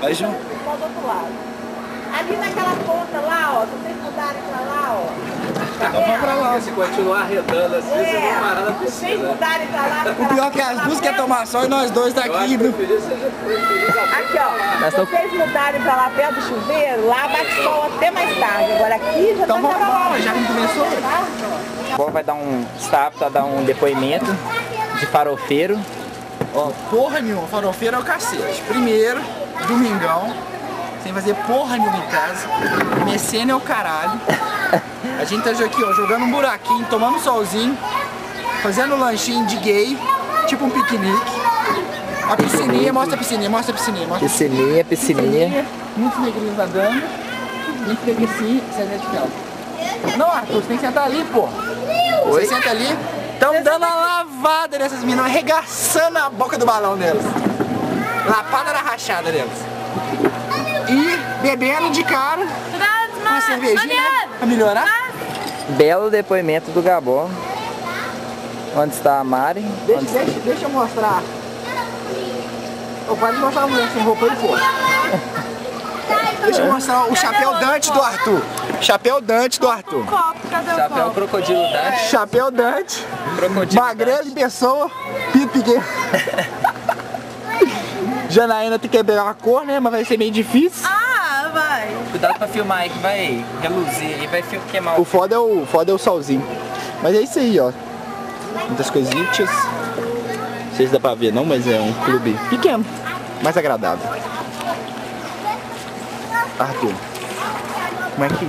Vai junto. Só do outro lado. Ali naquela ponta lá, ó, se vocês mudarem pra lá, ó. Tá Vamos pra lá. Se continuar arredando assim, vocês vão parar na se vocês piscina. mudarem pra lá, O pior é que as duas querem tomar sol e nós dois tá Eu acho aqui. que preferi a aqui, ó. Se vocês mudarem pra lá perto do chuveiro, lá bate sol até mais tarde. Agora aqui já Então tá vamos acabando. lá, já que começou. A avó vai dar está apto a dar um depoimento de farofeiro. Ó, porra nenhuma, farofeiro é o cacete. Primeiro, domingão, sem fazer porra nenhuma em casa. Mecena é o caralho. A gente tá aqui, ó, jogando um buraquinho, tomando um solzinho, fazendo um lanchinho de gay, tipo um piquenique. A piscininha, mostra a piscininha, mostra a piscininha. Mostra a Piscininha, piscininha. muitos negrinhos nadando. Muito preguicinho, você é vertical. Não, Arthur, você tem que sentar ali, pô. Oi? Você senta ali. Estão dando a lavada nessas meninas, arregaçando a boca do balão delas. Lapada na rachada delas. E bebendo de cara uma cervejinha, né? Pra melhorar. Belo depoimento do Gabó. Onde está a Mari? Deixa eu mostrar. Pode mostrar a mulher sem roupa aí, pô. Deixa eu mostrar o chapéu Dante do Arthur. Chapéu Dante do Arthur. Chapéu crocodilo Dante. Chapéu Dante. Crocodilo Magrelo de pessoa. Pito pequeno. Janaína tem que pegar uma cor, né? Mas vai ser meio difícil. Ah, vai. Cuidado pra filmar aí que vai reluzir e vai queimar O foda é o solzinho. Mas é isso aí, ó. Muitas coisitas. Não sei se dá pra ver não, mas é um clube pequeno, mais agradável. Arthur, como é que